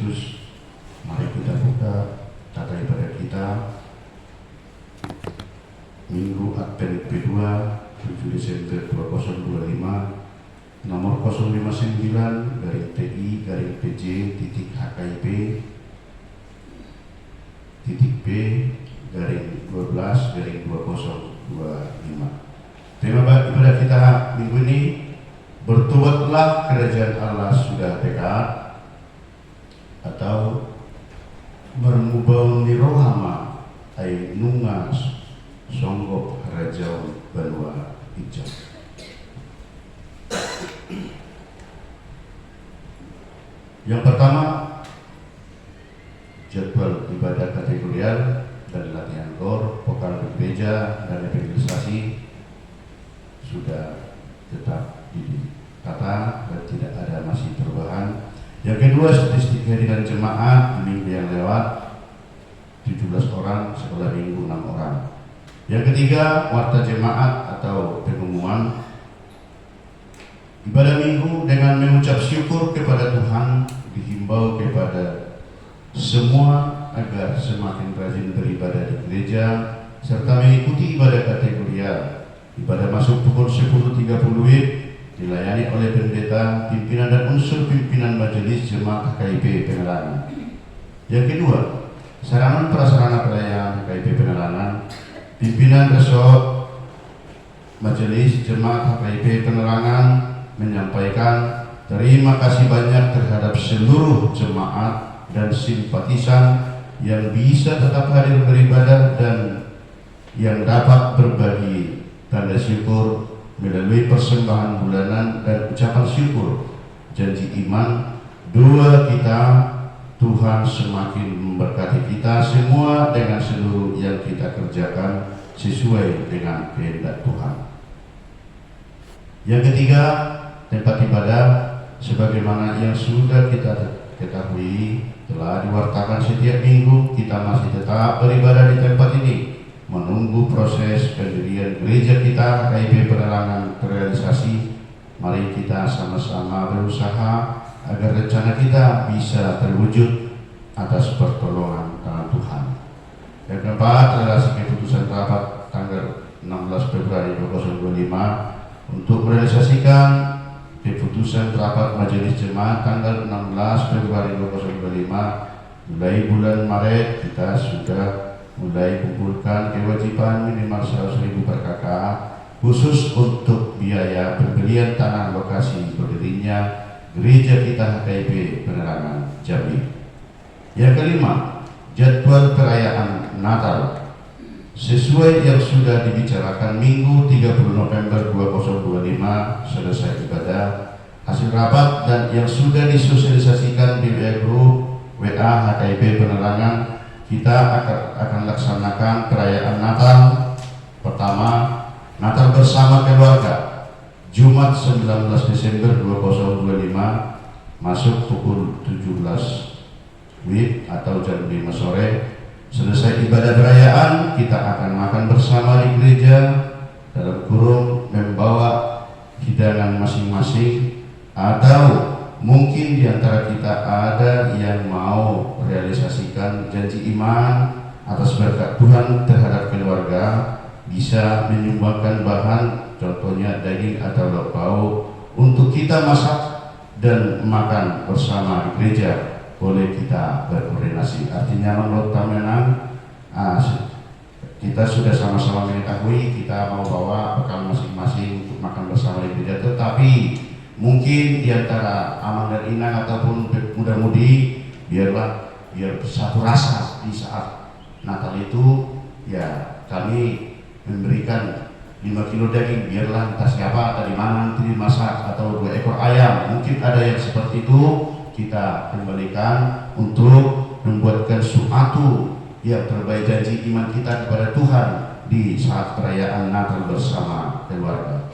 Yesus, mari kita buka tata ibadah kita Minggu Advent kedua 7 Desember 2025 nomor 059-TI-PJ-B-12-2025. Tema ibadah kita minggu ini, bertobatlah, kerajaan Allah sudah dekat, atau bermubau nirohama ay nungas songgok rajau banua ijab. Yang pertama, jadwal ibadah kategorial dan latihan kor, vokal gereja dan evangelisasi sudah tetap ditata dan tidak ada masih perubahan. Yang kedua, statistik harian jemaat di minggu yang lewat 17 orang, sekolah minggu 6 orang. Yang ketiga, warta jemaat atau pengumuman ibadah minggu dengan mengucap syukur kepada Tuhan, dihimbau kepada semua agar semakin rajin beribadah di gereja serta mengikuti ibadah kategorial. Ibadah masuk pukul 10.30 WIB, dilayani oleh pendeta, pimpinan dan unsur pimpinan majelis jemaat HKIP Penerangan. Yang kedua, sarana prasarana perayaan HKIP Penerangan, pimpinan resort majelis jemaat HKIP Penerangan menyampaikan terima kasih banyak terhadap seluruh jemaat dan simpatisan yang bisa tetap hadir beribadah dan yang dapat berbagi tanda syukur melalui persembahan bulanan dan ucapan syukur. Janji iman doa kita, Tuhan semakin memberkati kita semua dengan seluruh yang kita kerjakan sesuai dengan kehendak Tuhan. Yang ketiga, tempat ibadah sebagaimana yang sudah kita ketahui telah diwartakan setiap minggu, kita masih tetap beribadah di tempat ini menunggu proses pendirian gereja kita HKIP Penerangan terrealisasi. Mari kita sama-sama berusaha agar rencana kita bisa terwujud atas pertolongan tangan Tuhan. Yang keempat, relasi keputusan rapat tanggal 16 Februari 2025 untuk merealisasikan keputusan rapat majelis jemaat tanggal 16 Februari 2025. Mulai bulan Maret kita sudah mulai kumpulkan kewajiban minimal 100.000 per kakak khusus untuk biaya pembelian tanah lokasi berdirinya gereja kita HKIP Penerangan Jambi. Yang kelima, jadwal perayaan Natal sesuai yang sudah dibicarakan Minggu 30 November 2025 selesai ibadah, hasil rapat dan yang sudah disosialisasikan di WA Group WA HKIP Penerangan. Kita akan laksanakan perayaan Natal. Pertama, Natal bersama keluarga Jumat 19 Desember 2025 masuk pukul 17 WIB atau jam 5 sore. Selesai ibadah perayaan, kita akan makan bersama di gereja dalam kurung membawa hidangan masing-masing, atau mungkin di antara kita ada yang mau realisasikan janji iman atas berkat Tuhan terhadap keluarga, bisa menyumbangkan bahan, contohnya daging atau lauk pauk, untuk kita masak dan makan bersama di gereja. Boleh kita berkoordinasi. Artinya menurut Tamenang, kita sudah sama-sama mengetahui kita mau bawa bekal masing-masing untuk makan bersama di gereja, tetapi mungkin di antara Aman dan Inang ataupun muda-mudi biar satu rasa di saat Natal itu, ya kami memberikan 5 kilo daging, biarlah entah siapa atau di mana nanti dimasak, atau 2 ekor ayam. Mungkin ada yang seperti itu, kita kembalikan untuk membuatkan suatu yang terbaik janji iman kita kepada Tuhan di saat perayaan Natal bersama keluarga.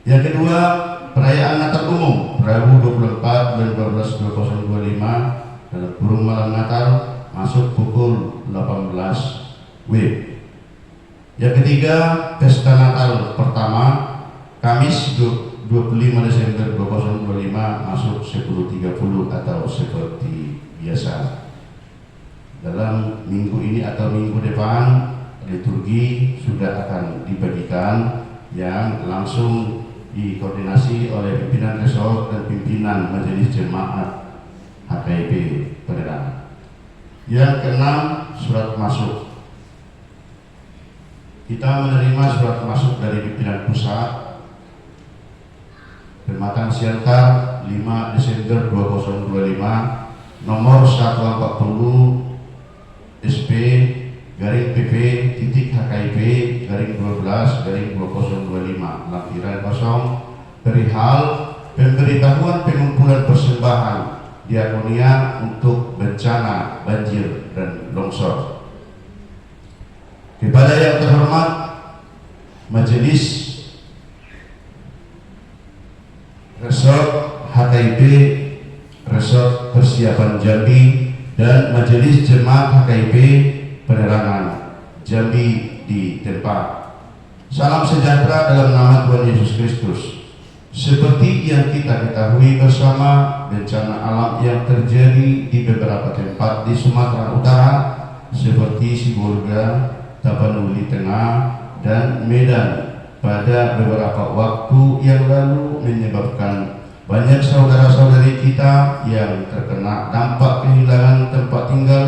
Yang kedua, perayaan Natal umum Rabu 24 bulan 12 2025 dalam kurung malam Natal masuk pukul 18 WIB. Yang ketiga, pesta Natal pertama Kamis 25 Desember 2025 masuk 10.30 atau seperti biasa. Dalam minggu ini atau minggu depan liturgi sudah akan dibagikan yang langsung dikoordinasi oleh pimpinan resort dan pimpinan Majelis Jemaat HKIP Penerangan. Yang keenam, surat masuk. Kita menerima surat masuk dari pimpinan pusat Pematang Siantar 5 Desember 2025 nomor 140 SP garing PP titik HKIP garing 12 garing 2025 lampiran kosong perihal pemberitahuan pengumpulan persembahan diakonia untuk bencana banjir dan longsor. Kepada yang terhormat Majelis Resort HKIP Resort Persiapan Jambi dan Majelis Jemaat HKIP Penerangan Jambi di tempat. Salam sejahtera dalam nama Tuhan Yesus Kristus. Seperti yang kita ketahui bersama, bencana alam yang terjadi di beberapa tempat di Sumatera Utara seperti Sibolga, Tapanuli Tengah, dan Medan pada beberapa waktu yang lalu menyebabkan banyak saudara-saudari kita yang terkena dampak kehilangan tempat tinggal,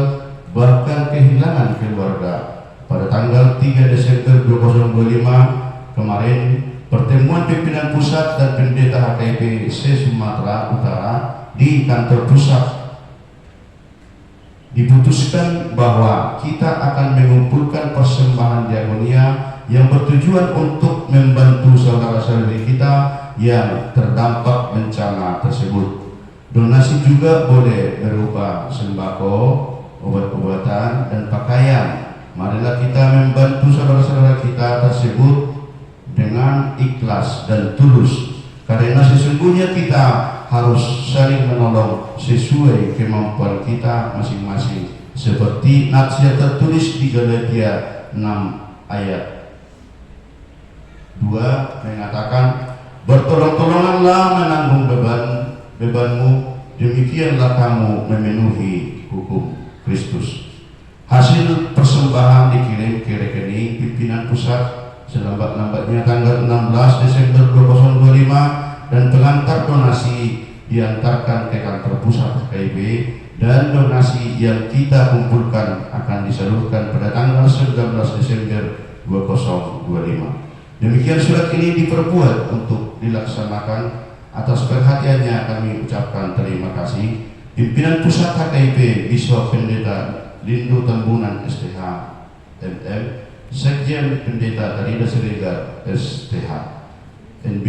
bahkan kehilangan keluarga. Pada tanggal 3 Desember 2025 kemarin, pertemuan pimpinan pusat dan pendeta HKIP se-Sumatera Utara di kantor pusat diputuskan bahwa kita akan mengumpulkan persembahan diakonia yang bertujuan untuk membantu saudara-saudari kita yang terdampak bencana tersebut. Donasi juga boleh berupa sembako, obat-obatan, dan pakaian. Marilah kita membantu saudara-saudara kita tersebut dengan ikhlas dan tulus, karena sesungguhnya kita harus saling menolong sesuai kemampuan kita masing-masing, seperti nasihat tertulis di Galatia 6 ayat 2 mengatakan, bertolong-tolonganlah menanggung bebanmu, demikianlah kamu memenuhi hukum Kristus. Hasil persembahan dikirim ke rekening pimpinan pusat selambat-lambatnya tanggal 16 Desember 2025 dan pengantar donasi diantarkan ke kantor pusat HKIP, dan donasi yang kita kumpulkan akan disalurkan pada tanggal 19 Desember 2025. Demikian surat ini diperbuat untuk dilaksanakan. Atas perhatiannya kami ucapkan terima kasih. Pimpinan pusat HKIP Bishop Pendeta Lindo Tambunan STH MM, Sekjen Pendeta Tarida Siregar STH NB,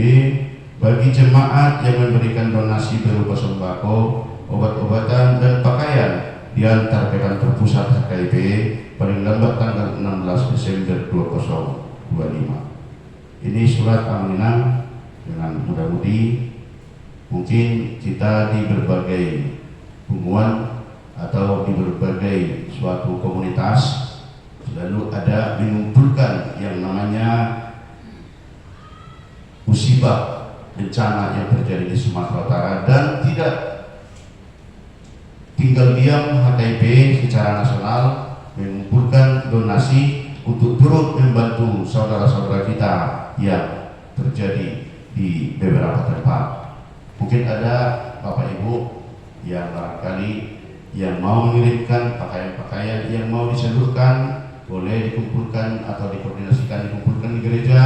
bagi jemaat yang memberikan donasi berupa sembako, obat-obatan, dan pakaian diantar ke kantor pusat HKIP paling lambat tanggal 16 Desember 2025. Ini surat panggilan dengan mudah-mudi. Mungkin kita di berbagai hubungan atau di berbagai suatu komunitas selalu ada mengumpulkan yang namanya musibah bencana yang terjadi di Sumatera Utara, dan tidak tinggal diam HKIP secara nasional mengumpulkan donasi untuk turut membantu saudara-saudara kita yang terjadi di beberapa tempat. Mungkin ada Bapak Ibu yang barangkali yang mau mengirimkan pakaian-pakaian yang mau disalurkan, boleh dikumpulkan atau dikoordinasikan dikumpulkan di gereja.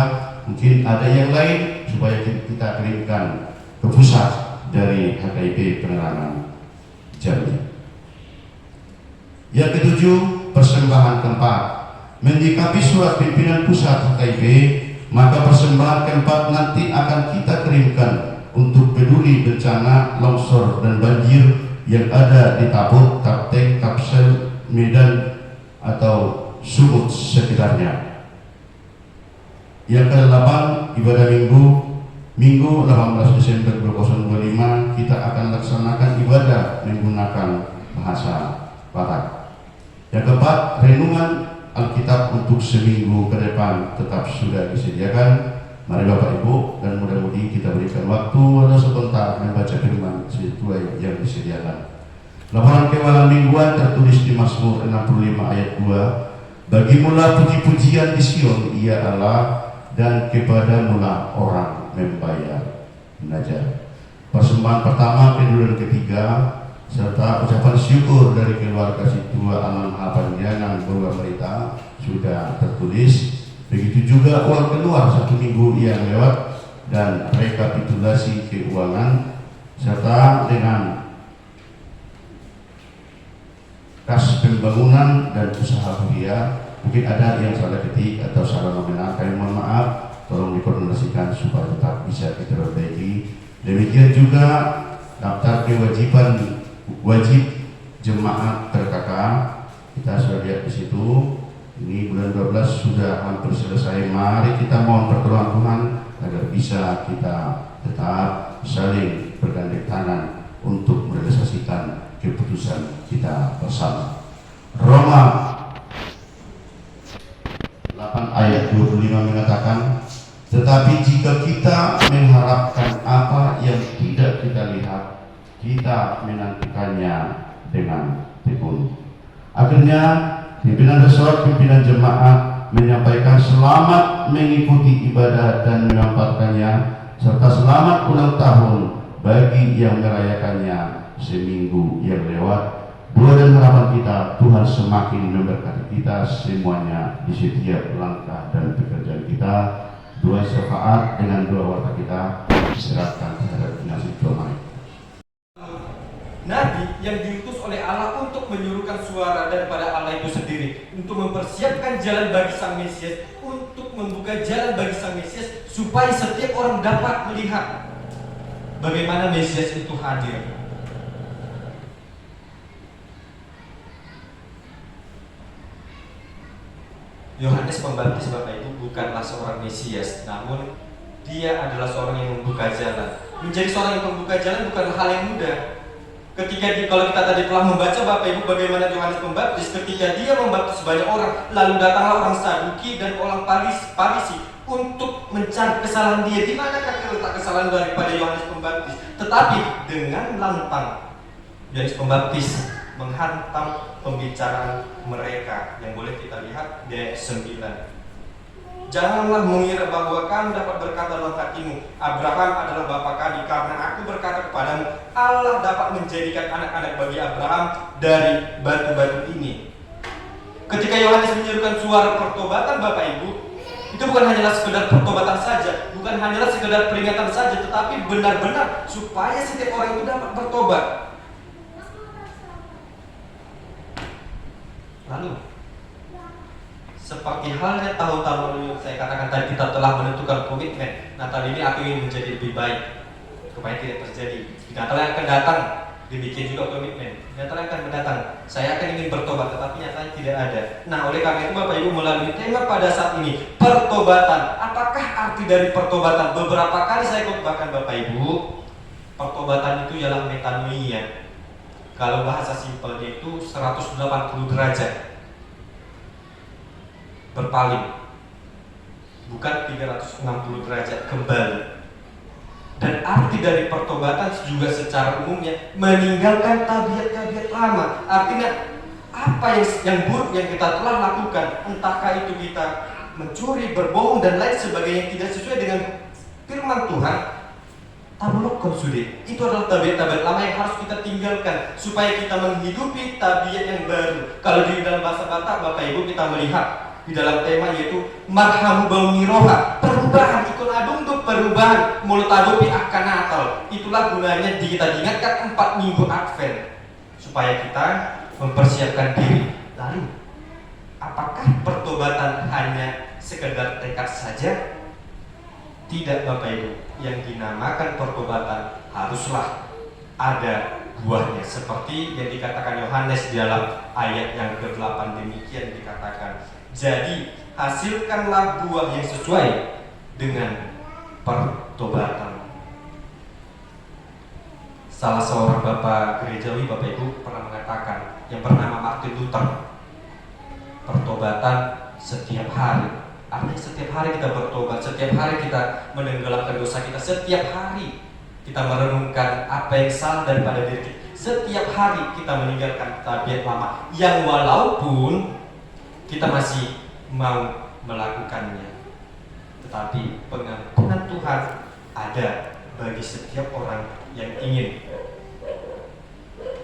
Mungkin ada yang lain supaya kita kirimkan ke pusat dari HKIP Penerangan Jambi. Yang ketujuh, persembahan keempat. Menyikapi surat pimpinan pusat HKIP, maka persembahan keempat nanti akan kita kirimkan untuk peduli bencana longsor dan banjir yang ada di Tabut, Kaptek, Kapsel, Medan, atau Sumut sekitarnya. Yang ke-8, ibadah Minggu 18 Desember 2025 kita akan laksanakan ibadah menggunakan bahasa Batak. Yang keempat, renungan Alkitab untuk seminggu ke depan tetap sudah disediakan. Mari Bapak Ibu dan mudah-mudi kita berikan waktu atau sebentar membaca firman sesuai yang disediakan. Laporan keuangan mingguan tertulis di Mazmur 65 ayat 2. Bagimulah puji-pujian di Sion, ia Allah, dan kepadamulah orang membayar munajat. Persembahan pertama, kedua, dan ketiga, serta ucapan syukur dari keluarga Situa Aman Mahapanjangan Purwa Merita sudah tertulis. Begitu juga uang keluar 1 minggu yang lewat dan rekapitulasi keuangan serta dengan kas pembangunan dan usaha kuliah. Mungkin ada yang salah ketik atau salah nominal, kami mohon maaf, tolong dikoordinasikan supaya tetap bisa kita perbaiki. Demikian juga daftar kewajiban wajib jemaat PKK kita sudah lihat di situ. Ini bulan 12 sudah hampir selesai. Mari kita mohon pertolongan Tuhan agar bisa kita tetap saling bergandeng tangan untuk merealisasikan keputusan kita bersama. Roma 8 ayat 25 mengatakan, tetapi jika kita mengharapkan apa yang tidak kita lihat, kita menantikannya dengan tekun. Akhirnya pimpinan resort, pimpinan jemaat menyampaikan selamat mengikuti ibadah dan menyampaikannya, serta selamat ulang tahun bagi yang merayakannya seminggu yang lewat. Doa dan harapan kita, Tuhan semakin memberkati kita semuanya di setiap langkah dan pekerjaan kita. Doa syafaat dengan doa warta kita diserahkan terhadap nasib Tuhan. Nabi yang diutus oleh Allah untuk menyuruhkan suara daripada Allah itu sendiri, untuk mempersiapkan jalan bagi Sang Mesias, untuk membuka jalan bagi Sang Mesias, supaya setiap orang dapat melihat bagaimana Mesias itu hadir. Yohanes Pembaptis Bapak Ibu bukanlah seorang Mesias, namun dia adalah seorang yang membuka jalan. Menjadi seorang yang membuka jalan bukanlah hal yang mudah. Kalau kita tadi telah membaca Bapak Ibu bagaimana Yohanes Pembaptis ketika dia membaptis banyak orang, lalu datanglah orang Saduki dan orang Farisi untuk mencari kesalahan dia. Di manakah letak kesalahan daripada Yohanes Pembaptis? Tetapi dengan lantang Yohanes Pembaptis menghantam pembicaraan mereka yang boleh kita lihat di ayat 9. Janganlah mengira bahwa kamu dapat berkata dalam hatimu, Abraham adalah bapa kami, karena aku berkata kepadamu, Allah dapat menjadikan anak-anak bagi Abraham dari batu-batu ini. Ketika Yohanes menyerukan suara pertobatan Bapak Ibu, itu bukan hanyalah sekedar pertobatan saja, bukan hanyalah sekedar peringatan saja, tetapi benar-benar supaya setiap orang itu dapat bertobat. Lalu seperti halnya tahun-tahun lalu saya katakan tadi, kita telah menentukan komitmen Natal ini aku ingin menjadi lebih baik supaya tidak terjadi. Di Natal yang akan datang demikian juga komitmen. Di Natal yang akan mendatang saya akan ingin bertobat, tetapi nyatanya tidak ada. Nah, oleh karena itu Bapak Ibu melalui tema pada saat ini, pertobatan. Apakah arti dari pertobatan? Beberapa kali saya khotbahkan Bapak Ibu, pertobatan itu ialah metanoia. Kalau bahasa simpelnya itu 180 derajat berpaling, bukan 360 derajat kembali. Dan arti dari pertobatan juga secara umumnya meninggalkan tabiat-tabiat lama. Artinya apa yang buruk yang kita telah lakukan, entahkah itu kita mencuri, berbohong dan lain sebagainya yang tidak sesuai dengan firman Tuhan, tabulokon sudah. Itu adalah tabiat-tabiat lama yang harus kita tinggalkan supaya kita menghidupi tabiat yang baru. Kalau di dalam bahasa Batak Bapak Ibu kita melihat di dalam tema yaitu marhamu bangiroha, perubahan ikon adung perubahan mulut adopi akan Natal. Itulah gunanya kita diingatkan 4 minggu Advent supaya kita mempersiapkan diri. Lalu apakah pertobatan hanya sekedar tekad saja? Tidak Bapak Ibu, yang dinamakan pertobatan haruslah ada buahnya, seperti yang dikatakan Yohanes di dalam ayat yang ke-8 demikian dikatakan. Jadi hasilkanlah buah yang sesuai dengan pertobatan. Salah seorang bapak gerejawi Bapak Ibu pernah mengatakan, yang bernama Martin Luther, pertobatan setiap hari Artinya setiap hari kita bertobat, setiap hari kita menenggelamkan dosa kita, setiap hari kita merenungkan apa yang salah daripada diri kita. Setiap hari kita meninggalkan tabiat lama yang walaupun kita masih mau melakukannya, tetapi pengampunan Tuhan ada bagi setiap orang yang ingin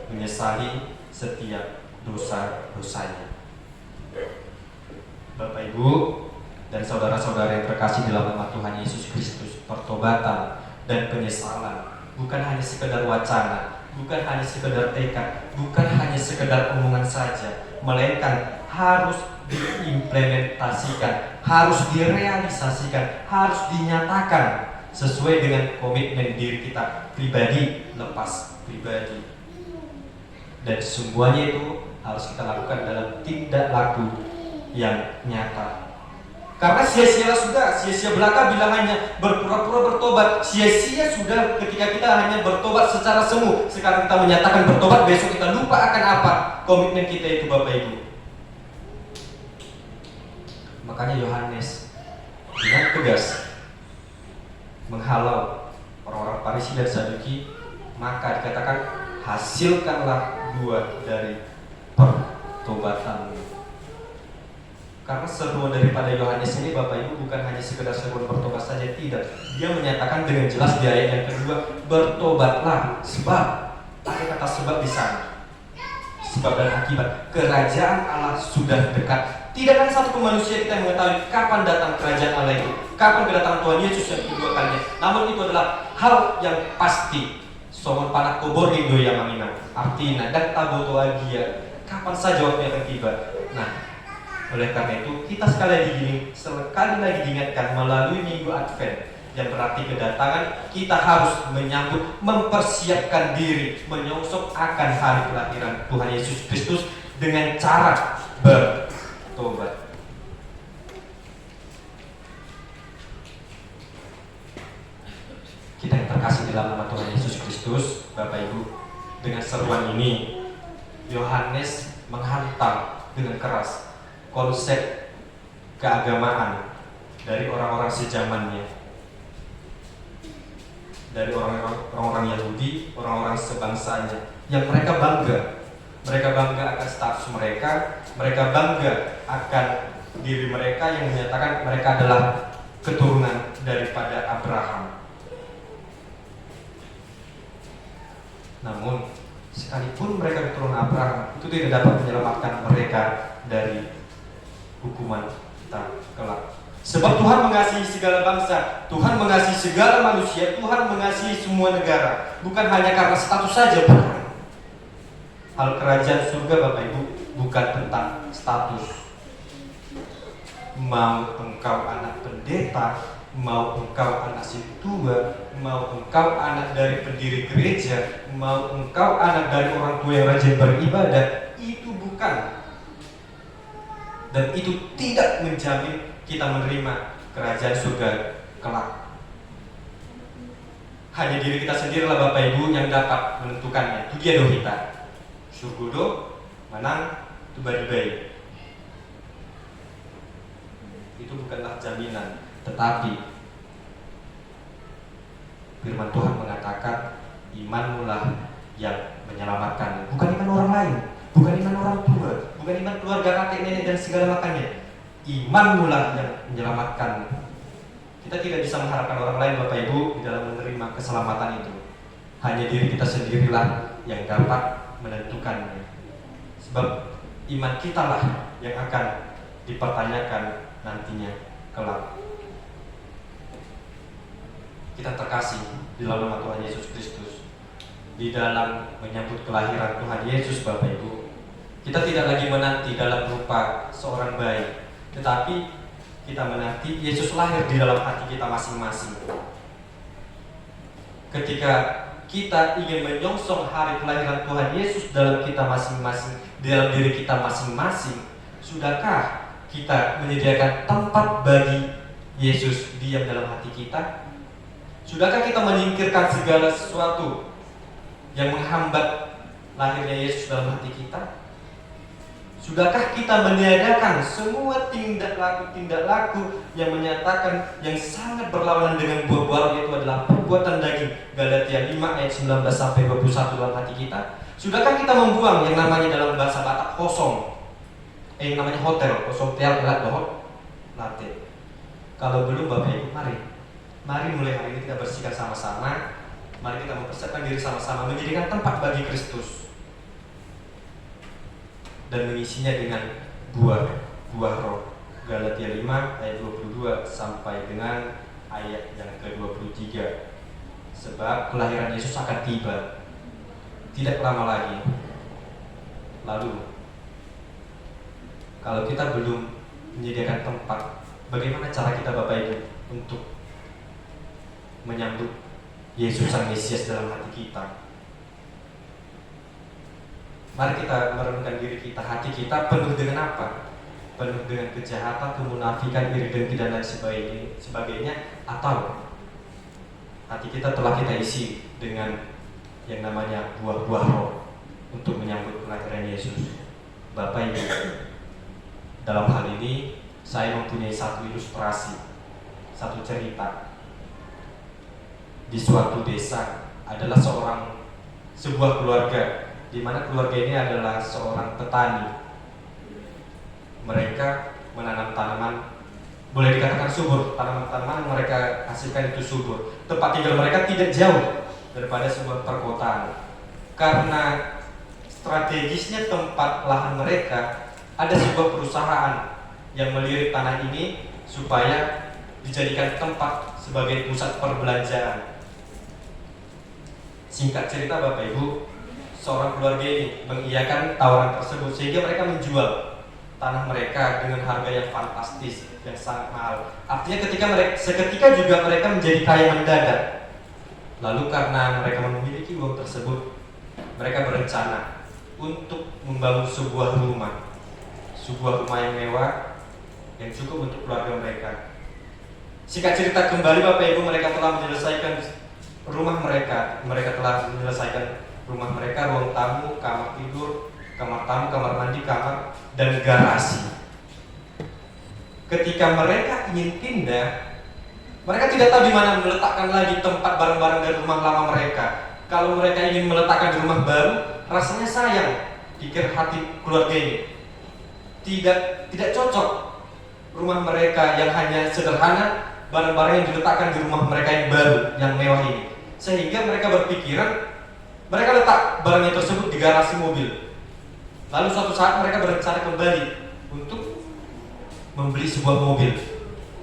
menyesali setiap dosa-dosanya. Bapak Ibu dan saudara-saudara yang terkasih dalam nama Tuhan Yesus Kristus, pertobatan dan penyesalan bukan hanya sekedar wacana, bukan hanya sekedar tekad, bukan hanya sekedar omongan saja, melainkan harus diimplementasikan, harus direalisasikan, harus dinyatakan sesuai dengan komitmen diri kita pribadi lepas pribadi. Dan semuanya itu harus kita lakukan dalam tindak laku yang nyata. Karena sia-sia sudah, sia-sia belaka bila hanya berpura-pura bertobat. Sia-sia sudah ketika kita hanya bertobat secara semu. Sekarang kita menyatakan bertobat, besok kita lupa akan apa komitmen kita itu, Bapak Ibu. Makanya Yohanes dengan tegas menghalau orang-orang Farisi dan Saduki, maka dikatakan hasilkanlah buah dari pertobatan. Karena seruan daripada Yohanes ini, Bapak Ibu, bukan hanya sekedar seruan bertobat saja, tidak. Dia menyatakan dengan jelas di ayat yang kedua, bertobatlah, sebab ada kata sebab di sana. Sebab dan akibat kerajaan Allah sudah dekat. Tidak ada satu manusia kita yang mengetahui kapan datang kerajaan Allah itu, kapan kedatangan Tuhan Yesus yang kedua kalinya. Namun itu adalah hal yang pasti. Somon panak kobor Indo yang menginap artinya dan taboto agia, kapan saja waktu akan tiba. Nah, oleh karena itu kita sekali lagi diingatkan melalui Minggu Advent, yang berarti kedatangan kita harus menyambut, mempersiapkan diri, menyongsong akan hari kelahiran Tuhan Yesus Kristus dengan cara bertobat. Kita yang terkasih dalam nama Tuhan Yesus Kristus, Bapak Ibu, dengan seruan ini Yohanes menghantam dengan keras konsep keagamaan dari orang-orang sejamannya, dari orang-orang Yahudi, orang-orang sebangsanya, yang mereka bangga akan status mereka bangga akan diri mereka yang menyatakan mereka adalah keturunan daripada Abraham. Namun sekalipun mereka keturunan Abraham, itu tidak dapat menyelamatkan mereka dari hukuman kita kelak. Sebab Tuhan mengasihi segala bangsa, Tuhan mengasihi segala manusia, Tuhan mengasihi semua negara. Bukan hanya karena status saja, bukan. Hal kerajaan surga, Bapak Ibu, bukan tentang status. Mau engkau anak pendeta, mau engkau anak sintua, mau engkau anak dari pendiri gereja, mau engkau anak dari orang tua yang rajin beribadah, itu bukan. Dan itu tidak menjamin kita menerima kerajaan surga kelak. Hanya diri kita sendirilah, Bapak Ibu, yang dapat menentukannya. Itu dia dohita. Surgodo, manang, tubadibai. Itu bukanlah jaminan. Tetapi firman Tuhan mengatakan imanmulah yang menyelamatkan, bukan iman orang lain, bukan iman orang tua, bukan iman keluarga kakek nenek dan segala macamnya. Imanmulah yang menyelamatkan. Kita tidak bisa mengharapkan orang lain, Bapak Ibu, di dalam menerima keselamatan itu. Hanya diri kita sendirilah yang dapat menentukannya. Sebab iman kita lah yang akan dipertanyakan nantinya kelak. Kita terkasih di dalam nama Tuhan Yesus Kristus, di dalam menyambut kelahiran Tuhan Yesus, Bapak Ibu, kita tidak lagi menanti dalam rupa seorang bayi, tetapi kita menanti Yesus lahir di dalam hati kita masing-masing. Ketika kita ingin menyongsong hari kelahiran Tuhan Yesus dalam kita masing-masing, di dalam diri kita masing-masing, sudahkah kita menyediakan tempat bagi Yesus diam dalam hati kita? Sudahkah kita menyingkirkan segala sesuatu yang menghambat lahirnya Yesus dalam hati kita? Sudahkah kita meniadakan semua tindak laku yang menyatakan yang sangat berlawanan dengan buah-buah roh, yaitu adalah perbuatan daging, Galatia 5 ayat 19 sampai 21 dalam hati kita? Sudahkah kita membuang yang namanya dalam bahasa Batak kosong, yang namanya hotel, kosong tel elat dohot latte? Kalau belum Bapak Ibu, mari mulai hari ini kita bersihkan sama-sama. Mari kita mempersiapkan diri sama-sama menjadikan tempat bagi Kristus dan mengisinya dengan buah roh. Galatia 5 ayat 22 sampai dengan ayat yang ke-23. Sebab kelahiran Yesus akan tiba tidak lama lagi. Lalu kalau kita belum menyediakan tempat, bagaimana cara kita Bapak Ibu untuk menyambut Yesus Sang Mesias dalam hati kita? Mari kita merenungkan diri kita. Hati kita penuh dengan apa? Penuh dengan kejahatan, kemunafikan, iri dengki dan lain sebagainya, atau hati kita telah kita isi dengan yang namanya buah-buah roh untuk menyambut kelahiran Yesus? Bapak Ibu, dalam hal ini saya mempunyai satu ilustrasi, satu cerita. Di suatu desa adalah sebuah keluarga, di mana keluarga ini adalah seorang petani. Mereka menanam tanaman, boleh dikatakan subur. Tanaman-tanaman yang mereka hasilkan itu subur. Tempat tinggal mereka tidak jauh daripada sebuah perkotaan. Karena strategisnya tempat lahan mereka, ada sebuah perusahaan yang melirik tanah ini supaya dijadikan tempat sebagai pusat perbelanjaan. Singkat cerita Bapak Ibu, seorang keluarga ini mengiyakan tawaran tersebut sehingga mereka menjual tanah mereka dengan harga yang fantastis, yang sangat mahal. Artinya seketika juga mereka menjadi kaya mendadak. Lalu karena mereka memiliki uang tersebut, mereka berencana untuk membangun sebuah rumah yang mewah yang cukup untuk keluarga mereka. Singkat cerita kembali Bapak Ibu, mereka telah menyelesaikan rumah mereka. Mereka telah menyelesaikan rumah mereka, ruang tamu, kamar tidur, kamar tamu, kamar mandi, kamar, dan garasi. Ketika mereka ingin pindah, mereka tidak tahu di mana meletakkan lagi tempat barang-barang dari rumah lama mereka. Kalau mereka ingin meletakkan di rumah baru, rasanya sayang, pikir hati keluarga ini. Tidak cocok rumah mereka yang hanya sederhana, barang-barang yang diletakkan di rumah mereka yang baru, yang mewah ini. Sehingga mereka berpikiran, mereka letak barangnya tersebut di garasi mobil. Lalu suatu saat mereka berencana kembali untuk membeli sebuah mobil.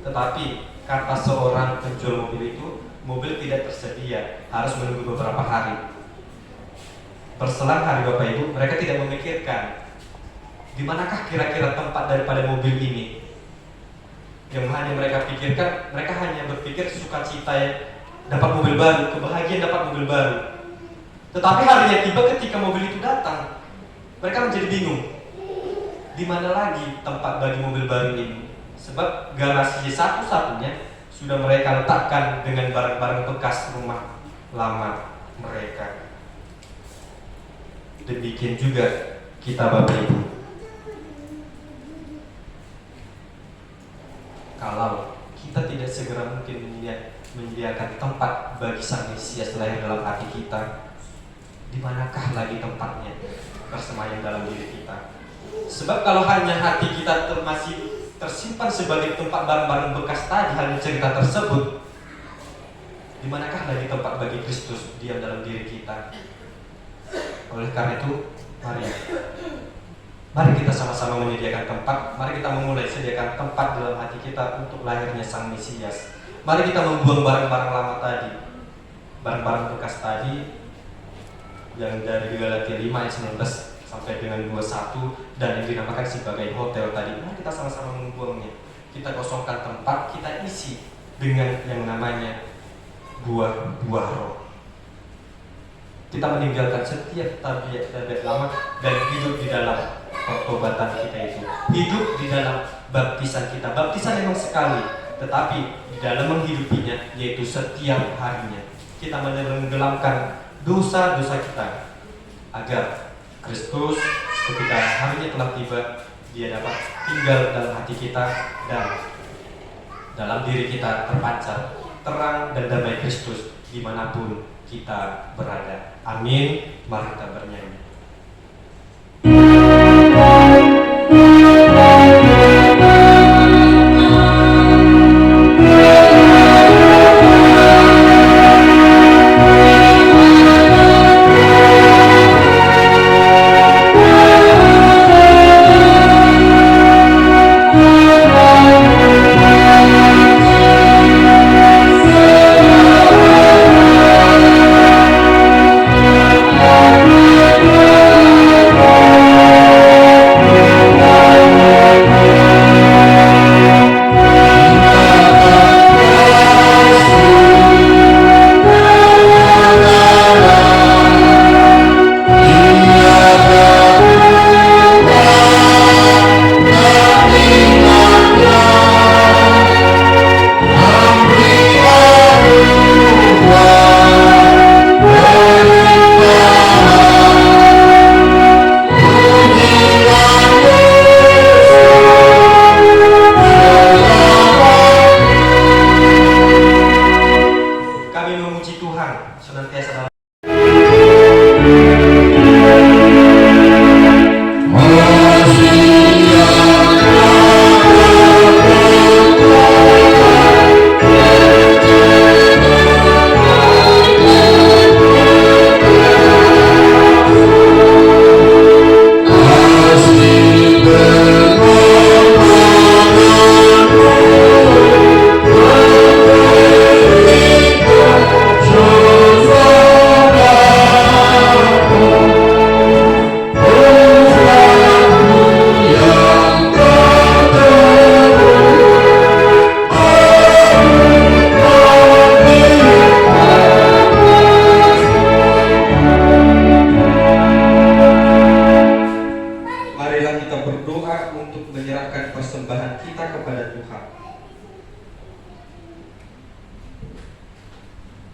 Tetapi kata seorang penjual mobil itu, mobil tidak tersedia, harus menunggu beberapa hari. Berselang hari Bapak Ibu, mereka tidak memikirkan di manakah kira-kira tempat daripada mobil ini. Yang hanya mereka pikirkan, mereka hanya berpikir sukacita dapat mobil baru, kebahagiaan dapat mobil baru. Tetapi harinya tiba ketika mobil itu datang, mereka menjadi bingung. Di mana lagi tempat bagi mobil baru ini? Sebab garasi satu-satunya sudah mereka letakkan dengan barang-barang bekas rumah lama mereka. Demikian juga kita Bapak Ibu. Kalau kita tidak segera mungkin menyediakan tempat bagi Sang Mesias lahir dalam hati kita, di manakah lagi tempatnya bersemayam dalam diri kita? Sebab kalau hanya hati kita masih tersimpan sebagai tempat barang-barang bekas tadi, hanya cerita tersebut, di manakah lagi tempat bagi Kristus diam dalam diri kita? Oleh karena itu, mari kita sama-sama menyediakan tempat. Mari kita memulai sediakan tempat dalam hati kita untuk lahirnya Sang Mesias. Mari kita membuang barang-barang lama tadi, barang-barang bekas tadi yang dari Galatia 5 ayat 19 sampai dengan 21 dan yang dinamakan sebagai hotel tadi. Mari kita sama-sama membuangnya. Kita kosongkan tempat, kita isi dengan yang namanya buah-buah roh. Kita meninggalkan setiap tabiat-tabiat lama dan hidup di dalam pertobatan kita itu. Hidup di dalam baptisan kita. Baptisan memang sekali, tetapi di dalam menghidupinya, yaitu setiap harinya. Kita menenggelamkan dosa-dosa kita agar Kristus ketika harinya telah tiba, Dia dapat tinggal dalam hati kita dan dalam diri kita terpancar terang dan damai Kristus dimanapun kita berada. Amin. Mari kita bernyanyi.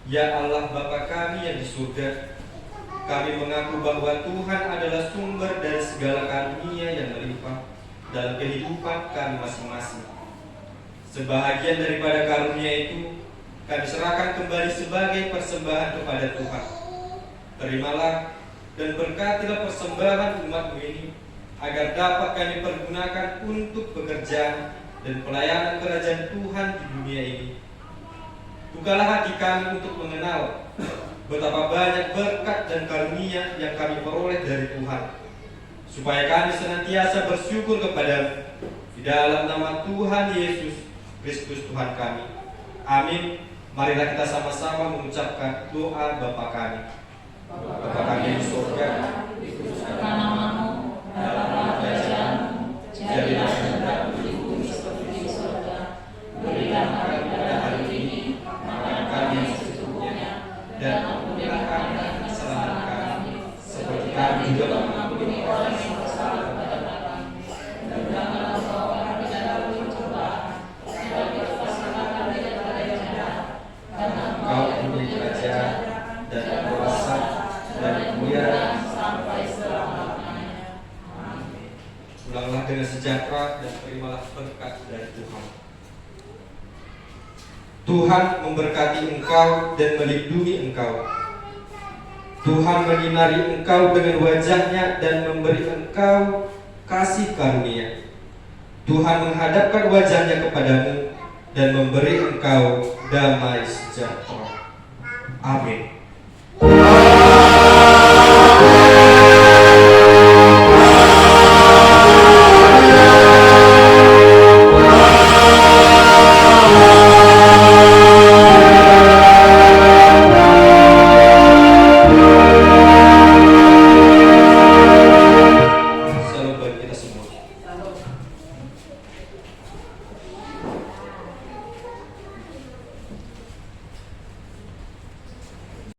Ya Allah Bapa kami yang di surga, kami mengaku bahwa Tuhan adalah sumber dari segala karunia yang melimpah dalam kehidupan kami masing-masing. Sebahagian daripada karunia itu kami serahkan kembali sebagai persembahan kepada Tuhan. Terimalah dan berkatilah persembahan umat-Mu ini, agar dapat kami pergunakan untuk pekerjaan dan pelayanan kerajaan Tuhan di dunia ini. Bukalah hati kami untuk mengenal betapa banyak berkat dan karunia yang kami peroleh dari Tuhan, supaya kami senantiasa bersyukur kepada di dalam nama Tuhan Yesus Kristus Tuhan kami. Amin. Marilah kita sama-sama mengucapkan doa Bapa kami. Bapa kami di surga, dikuduskanlah nama-Mu, datanglah kerajaan-Mu, jadilah kehendakmu di bumi seperti di surga. Berikan kami pada hari ini makanan kami yang secukupnya, dan ampunilah kami kesalahan kami, seperti kami juga mengampuni orang yang bersalah kepada kami. Dan janganlah Engkau kami dalam pencobaan, tetapi lepaskanlah kami daripada yang jahat. Karena Engkau mempunyai kerajaan dan kuasa dan kemuliaan sampai selama-lamanya. Amin. Pulanglah dengan sejahtera dan terimalah berkat dari Tuhan. Tuhan memberkati engkau dan melindungi engkau. Tuhan menyinari engkau dengan wajah-Nya dan memberi engkau kasih karunia. Tuhan menghadapkan wajah-Nya kepadamu dan memberi engkau damai sejahtera. Amin.